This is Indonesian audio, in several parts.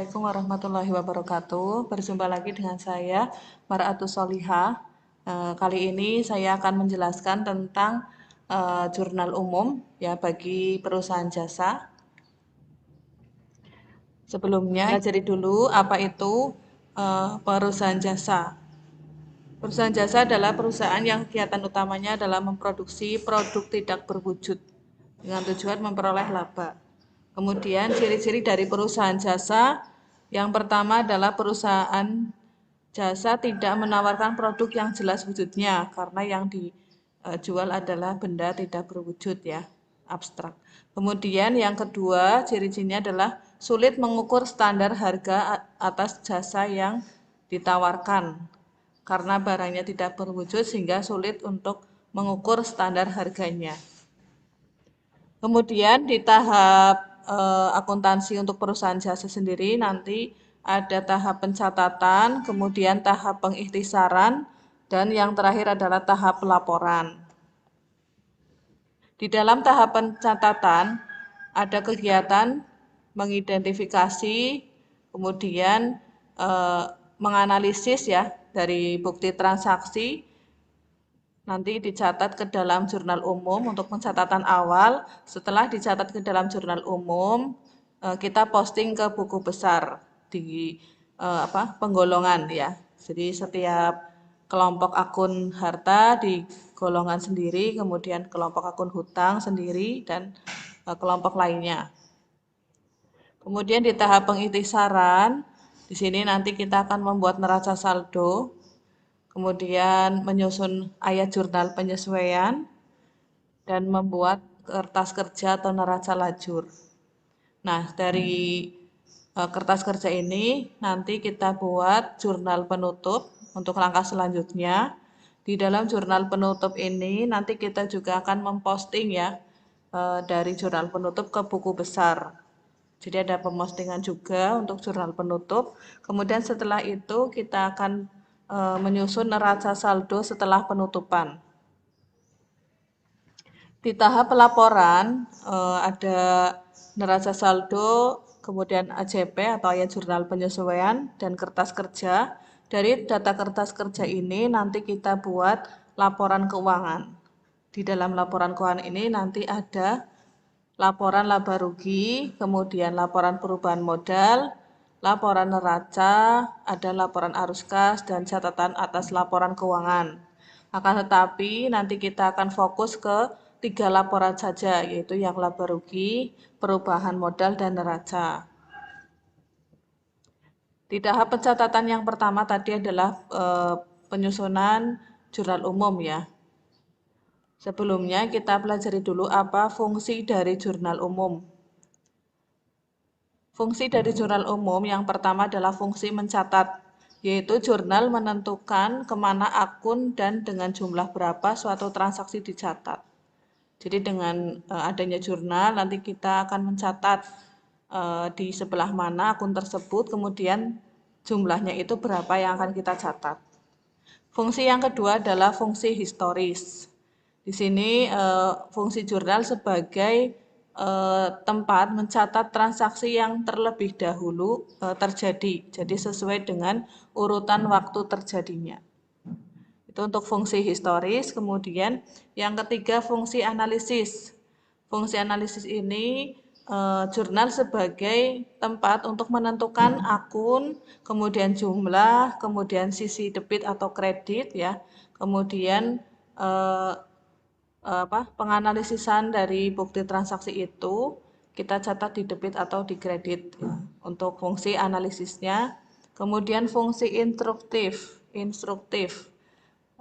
Assalamualaikum warahmatullahi wabarakatuh. Berjumpa lagi dengan saya, Mar'atus Solihah. Kali ini saya akan menjelaskan tentang jurnal umum ya bagi perusahaan jasa. Sebelumnya, pelajari dulu apa itu perusahaan jasa. Perusahaan jasa adalah perusahaan yang kegiatan utamanya adalah memproduksi produk tidak berwujud dengan tujuan memperoleh laba. Kemudian ciri-ciri dari perusahaan jasa, yang pertama adalah perusahaan jasa tidak menawarkan produk yang jelas wujudnya karena yang dijual adalah benda tidak berwujud ya, abstrak. Kemudian yang kedua ciri-cirinya adalah sulit mengukur standar harga atas jasa yang ditawarkan karena barangnya tidak berwujud sehingga sulit untuk mengukur standar harganya. Kemudian di tahap akuntansi untuk perusahaan jasa sendiri nanti ada tahap pencatatan, kemudian tahap pengikhtisaran, dan yang terakhir adalah tahap pelaporan. Di dalam tahap pencatatan ada kegiatan mengidentifikasi, kemudian menganalisis ya dari bukti transaksi, nanti dicatat ke dalam jurnal umum untuk pencatatan awal. Setelah dicatat ke dalam jurnal umum, kita posting ke buku besar di penggolongan ya. Jadi setiap kelompok akun harta di golongan sendiri, kemudian kelompok akun hutang sendiri, dan kelompok lainnya. Kemudian di tahap pengikhtisaran, di sini nanti kita akan membuat neraca saldo, kemudian menyusun ayat jurnal penyesuaian, dan membuat kertas kerja atau neraca lajur. Nah, dari kertas kerja ini nanti kita buat jurnal penutup untuk langkah selanjutnya. Di dalam jurnal penutup ini nanti kita juga akan memposting ya dari jurnal penutup ke buku besar. Jadi ada pemostingan juga untuk jurnal penutup. Kemudian setelah itu kita akan menyusun neraca saldo setelah penutupan. Di tahap pelaporan ada neraca saldo, kemudian AJP atau ayat jurnal penyesuaian, dan kertas kerja. Dari data kertas kerja ini nanti kita buat laporan keuangan. Di dalam laporan keuangan ini nanti ada laporan laba rugi, kemudian laporan perubahan modal, laporan neraca, ada laporan arus kas, dan catatan atas laporan keuangan. Akan tetapi nanti kita akan fokus ke 3 laporan saja, yaitu yang laba rugi, perubahan modal, dan neraca. Di tahap pencatatan yang pertama tadi adalah penyusunan jurnal umum ya. Sebelumnya kita pelajari dulu apa fungsi dari jurnal umum. Fungsi dari jurnal umum yang pertama adalah fungsi mencatat, yaitu jurnal menentukan kemana akun dan dengan jumlah berapa suatu transaksi dicatat. Jadi dengan adanya jurnal nanti kita akan mencatat di sebelah mana akun tersebut, kemudian jumlahnya itu berapa yang akan kita catat. Fungsi yang kedua adalah fungsi historis. Di sini fungsi jurnal sebagai tempat mencatat transaksi yang terlebih dahulu terjadi. Jadi sesuai dengan urutan waktu terjadinya. Itu untuk fungsi historis. Kemudian yang ketiga fungsi analisis. Fungsi analisis ini jurnal sebagai tempat untuk menentukan akun, kemudian jumlah, kemudian sisi debit atau kredit ya, kemudian penganalisisan dari bukti transaksi itu kita catat di debit atau di kredit ya, untuk fungsi analisisnya. Kemudian fungsi instruktif.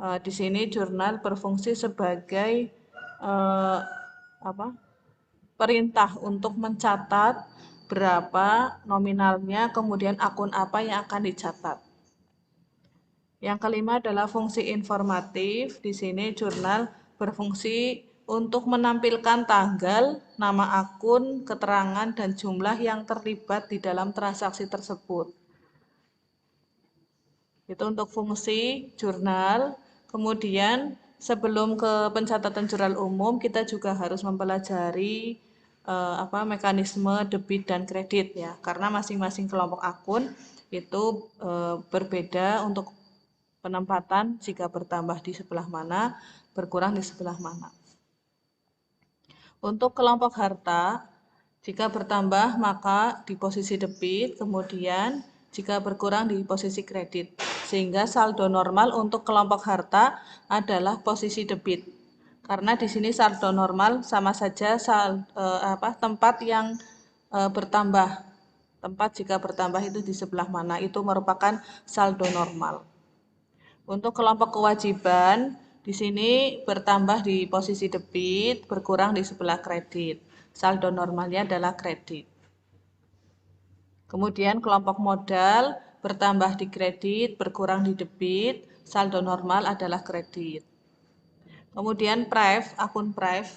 Di sini jurnal berfungsi sebagai perintah untuk mencatat berapa nominalnya, kemudian akun apa yang akan dicatat. Yang kelima adalah fungsi informatif. Di sini jurnal berfungsi untuk menampilkan tanggal, nama akun, keterangan, dan jumlah yang terlibat di dalam transaksi tersebut. Itu untuk fungsi jurnal. Kemudian sebelum ke pencatatan jurnal umum, kita juga harus mempelajari mekanisme debit dan kredit ya, karena masing-masing kelompok akun itu berbeda untuk penempatan jika bertambah di sebelah mana, berkurang di sebelah mana. Untuk kelompok harta, jika bertambah maka di posisi debit, kemudian jika berkurang di posisi kredit. Sehingga saldo normal untuk kelompok harta adalah posisi debit. Karena di sini saldo normal sama saja tempat yang bertambah. Tempat jika bertambah itu di sebelah mana, itu merupakan saldo normal. Untuk kelompok kewajiban, di sini bertambah di posisi debit, berkurang di sebelah kredit. Saldo normalnya adalah kredit. Kemudian kelompok modal bertambah di kredit, berkurang di debit, saldo normal adalah kredit. Kemudian akun Pref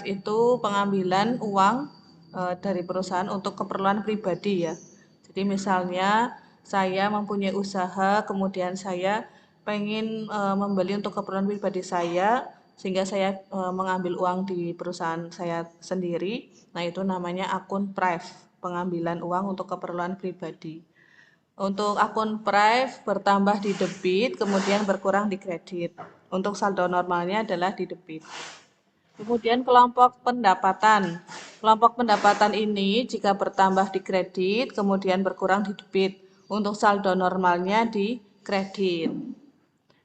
itu pengambilan uang dari perusahaan untuk keperluan pribadi ya. Jadi misalnya saya mempunyai usaha, kemudian saya pengen membeli untuk keperluan pribadi saya, sehingga saya mengambil uang di perusahaan saya sendiri. Nah, itu namanya akun Pref, pengambilan uang untuk keperluan pribadi. Untuk akun Pref bertambah di debit, kemudian berkurang di kredit. Untuk saldo normalnya adalah di debit. Kemudian kelompok pendapatan. Kelompok pendapatan ini jika bertambah di kredit, kemudian berkurang di debit. Untuk saldo normalnya di kredit.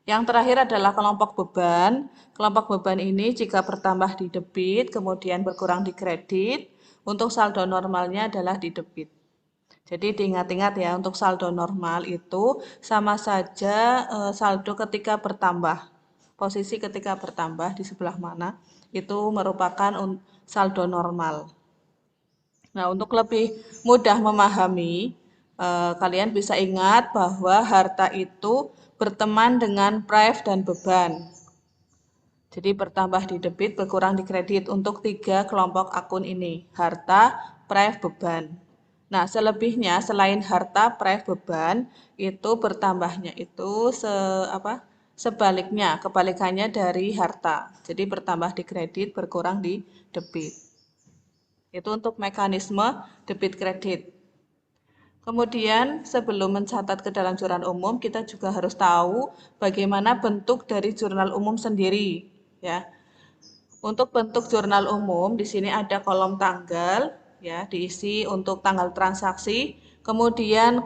Yang terakhir adalah kelompok beban. Kelompok beban ini jika bertambah di debit, kemudian berkurang di kredit. Untuk saldo normalnya adalah di debit. Jadi diingat-ingat ya, untuk saldo normal itu sama saja saldo ketika bertambah. Posisi ketika bertambah di sebelah mana, itu merupakan saldo normal. Nah, untuk lebih mudah memahami, kalian bisa ingat bahwa harta itu berteman dengan Pref dan beban. Jadi bertambah di debit, berkurang di kredit untuk 3 kelompok akun ini, harta, Pref, beban. Nah, selebihnya selain harta, Pref, beban, itu bertambahnya itu sebaliknya, kebalikannya dari harta. Jadi bertambah di kredit, berkurang di debit. Itu untuk mekanisme debit kredit. Kemudian sebelum mencatat ke dalam jurnal umum, kita juga harus tahu bagaimana bentuk dari jurnal umum sendiri, ya. Untuk bentuk jurnal umum, di sini ada kolom tanggal, ya, diisi untuk tanggal transaksi, kemudian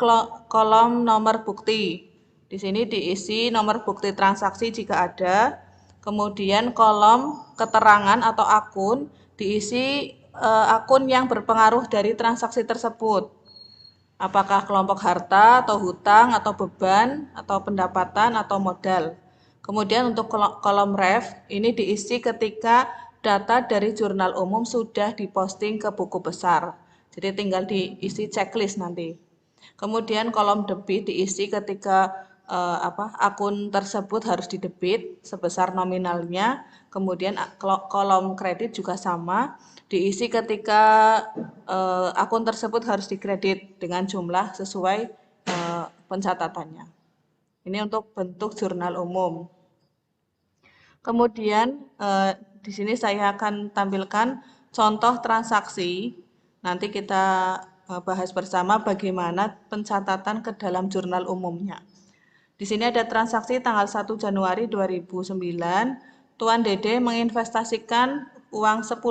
kolom nomor bukti. Di sini diisi nomor bukti transaksi jika ada, kemudian kolom keterangan atau akun diisi akun yang berpengaruh dari transaksi tersebut. Apakah kelompok harta atau hutang atau beban atau pendapatan atau modal. Kemudian untuk kolom ref ini diisi ketika data dari jurnal umum sudah diposting ke buku besar. Jadi tinggal diisi checklist nanti. Kemudian kolom debit diisi ketika akun tersebut harus didebit sebesar nominalnya. Kemudian kolom kredit juga sama, diisi ketika akun tersebut harus dikredit dengan jumlah sesuai pencatatannya. Ini untuk bentuk jurnal umum. Kemudian di sini saya akan tampilkan contoh transaksi. Nanti kita bahas bersama bagaimana pencatatan ke dalam jurnal umumnya. Di sini ada transaksi tanggal 1 Januari 2009, Tuan Dede menginvestasikan uang 10.000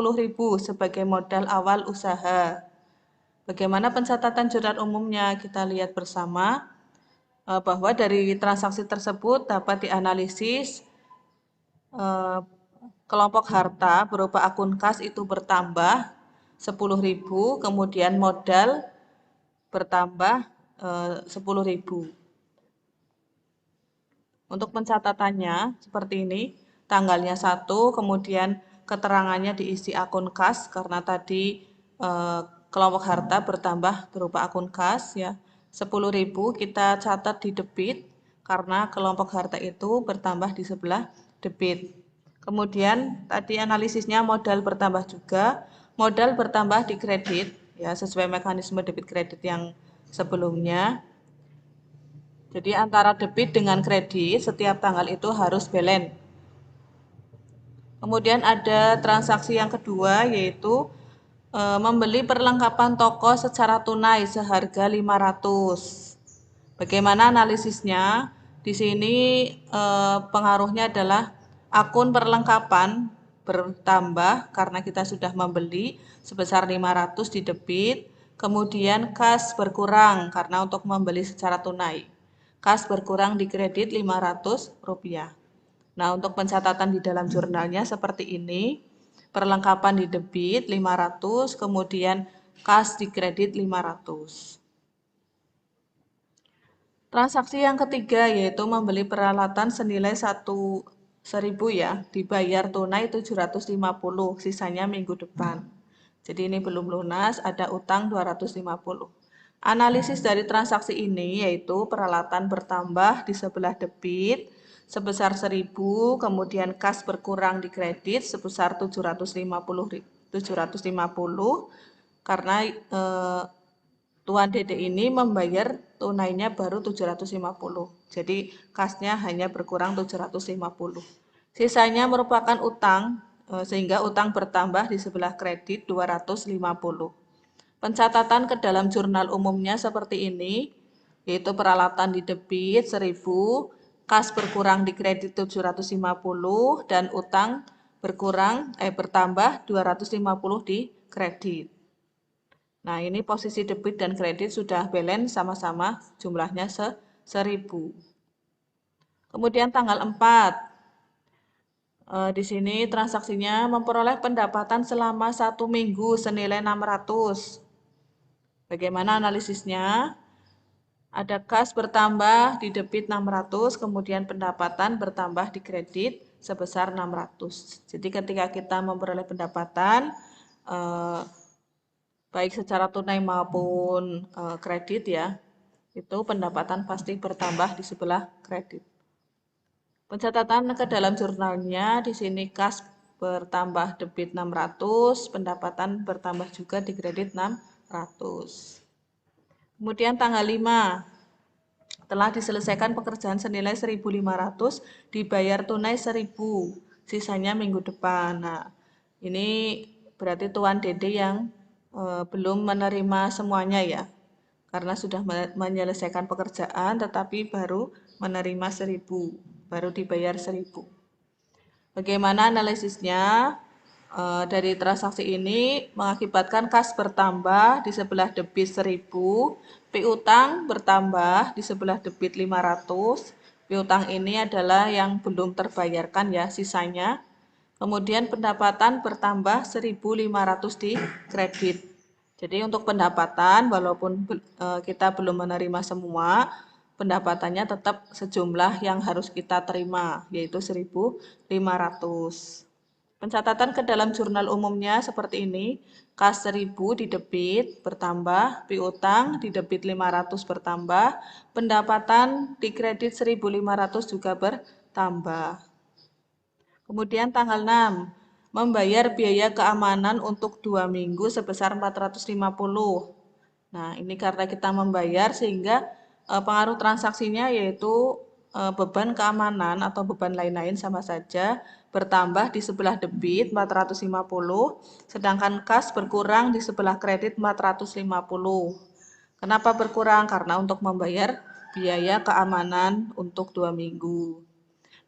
sebagai modal awal usaha. Bagaimana pencatatan jurnal umumnya? Kita lihat bersama bahwa dari transaksi tersebut dapat dianalisis kelompok harta berupa akun kas itu bertambah 10.000, kemudian modal bertambah 10.000. Untuk pencatatannya seperti ini, tanggalnya 1, kemudian keterangannya diisi akun kas karena tadi kelompok harta bertambah berupa akun kas ya. 10.000 kita catat di debit karena kelompok harta itu bertambah di sebelah debit. Kemudian tadi analisisnya modal bertambah juga, modal bertambah di kredit ya sesuai mekanisme debit kredit yang sebelumnya. Jadi antara debit dengan kredit setiap tanggal itu harus balance. Kemudian ada transaksi yang kedua yaitu membeli perlengkapan toko secara tunai seharga 500. Bagaimana analisisnya? Di sini pengaruhnya adalah akun perlengkapan bertambah karena kita sudah membeli sebesar 500 di debit, kemudian kas berkurang karena untuk membeli secara tunai. Kas berkurang di kredit Rp500. Nah, untuk pencatatan di dalam jurnalnya seperti ini. Perlengkapan di debit 500, kemudian kas di kredit 500. Transaksi yang ketiga yaitu membeli peralatan senilai 1.000 ya, dibayar tunai 750, sisanya minggu depan. Jadi ini belum lunas, ada utang 250. Analisis dari transaksi ini yaitu peralatan bertambah di sebelah debit sebesar 1.000, kemudian kas berkurang di kredit sebesar 750 karena Tuan Dede ini membayar tunainya baru 750. Jadi kasnya hanya berkurang 750. Sisanya merupakan utang sehingga utang bertambah di sebelah kredit 250. Pencatatan ke dalam jurnal umumnya seperti ini, yaitu peralatan di debit 1.000, kas berkurang di kredit 750 dan utang bertambah 250 di kredit. Nah, ini posisi debit dan kredit sudah balance sama-sama jumlahnya 1.000. Kemudian tanggal 4. Di sini transaksinya memperoleh pendapatan selama 1 minggu senilai 600. Bagaimana analisisnya? Ada kas bertambah di debit 600, kemudian pendapatan bertambah di kredit sebesar 600. Jadi ketika kita memperoleh pendapatan, baik secara tunai maupun kredit ya, itu pendapatan pasti bertambah di sebelah kredit. Pencatatan ke dalam jurnalnya, di sini kas bertambah debit 600, pendapatan bertambah juga di kredit 600. Kemudian tanggal 5, telah diselesaikan pekerjaan senilai 1.500, dibayar tunai 1.000, sisanya minggu depan. Nah, ini berarti Tuan Dede yang belum menerima semuanya ya, karena sudah menyelesaikan pekerjaan tetapi baru menerima 1.000, baru dibayar 1.000. Bagaimana analisisnya? Dari transaksi ini mengakibatkan kas bertambah di sebelah debit 1.000, piutang bertambah di sebelah debit 500. Piutang ini adalah yang belum terbayarkan ya, sisanya. Kemudian pendapatan bertambah 1.500 di kredit. Jadi untuk pendapatan walaupun kita belum menerima semua, pendapatannya tetap sejumlah yang harus kita terima, yaitu 1.500. Pencatatan ke dalam jurnal umumnya seperti ini, kas 1.000 di debit bertambah, piutang di debit 500 bertambah, pendapatan di kredit 1.500 juga bertambah. Kemudian tanggal 6, membayar biaya keamanan untuk 2 minggu sebesar 450. Nah, ini karena kita membayar sehingga pengaruh transaksinya yaitu beban keamanan atau beban lain-lain sama saja bertambah di sebelah debit 450, sedangkan kas berkurang di sebelah kredit 450. Kenapa berkurang? Karena untuk membayar biaya keamanan untuk 2 minggu.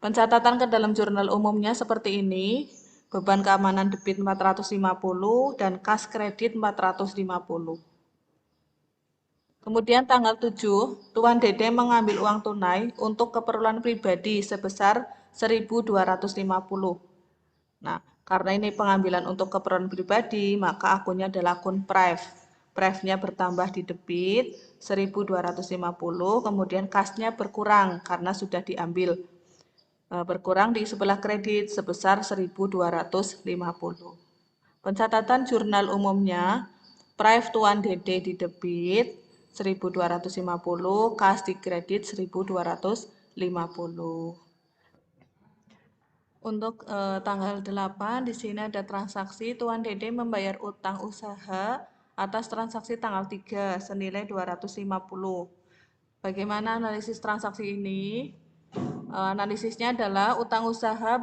Pencatatan ke dalam jurnal umumnya seperti ini, beban keamanan debit 450 dan kas kredit 450. Kemudian tanggal 7, Tuan Dede mengambil uang tunai untuk keperluan pribadi sebesar 1.250. Nah, karena ini pengambilan untuk keperluan pribadi, maka akunnya adalah akun PREV. PREV-nya bertambah di debit 1.250, kemudian kasnya berkurang karena sudah diambil. Berkurang di sebelah kredit sebesar 1.250. Pencatatan jurnal umumnya, PREV Tuan Dede di debit 1.250, kas di kredit 1.250. Untuk tanggal 8 di sini ada transaksi Tuan Dede membayar utang usaha atas transaksi tanggal 3 senilai 250. Bagaimana analisis transaksi ini? Analisisnya adalah utang usaha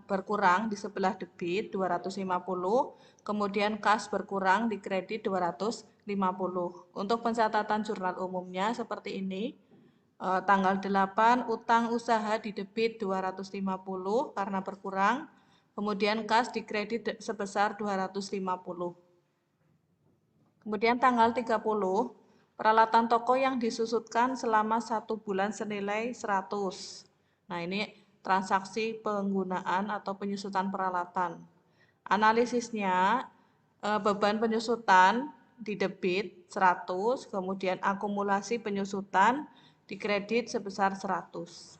berkurang di sebelah debit 250, kemudian kas berkurang di kredit 250. Untuk pencatatan jurnal umumnya seperti ini. Tanggal 8 utang usaha di debit 250 karena berkurang, kemudian kas di kredit sebesar 250. Kemudian tanggal 30, peralatan toko yang disusutkan selama 1 bulan senilai 100. Nah, ini transaksi penggunaan atau penyusutan peralatan. Analisisnya, beban penyusutan di debit 100, kemudian akumulasi penyusutan di kredit sebesar 100.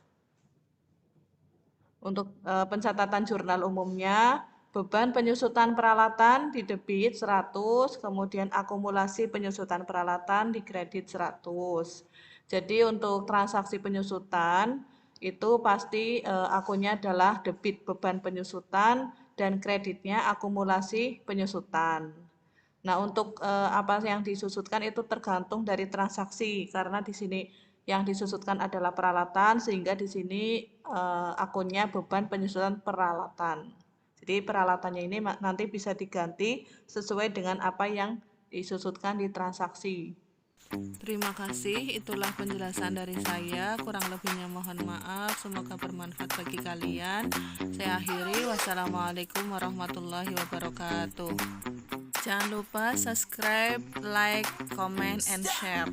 Untuk pencatatan jurnal umumnya, beban penyusutan peralatan di debit 100, kemudian akumulasi penyusutan peralatan di kredit 100. Jadi untuk transaksi penyusutan itu pasti akunnya adalah debit beban penyusutan dan kreditnya akumulasi penyusutan. Nah, untuk apa yang disusutkan itu tergantung dari transaksi karena di sini yang disusutkan adalah peralatan sehingga di sini akunnya beban penyusutan peralatan. Jadi peralatannya ini nanti bisa diganti sesuai dengan apa yang disusutkan di transaksi. Terima kasih, itulah penjelasan dari saya. Kurang lebihnya mohon maaf, semoga bermanfaat bagi kalian. Saya akhiri, wassalamualaikum warahmatullahi wabarakatuh. Jangan lupa subscribe, like, comment, and share.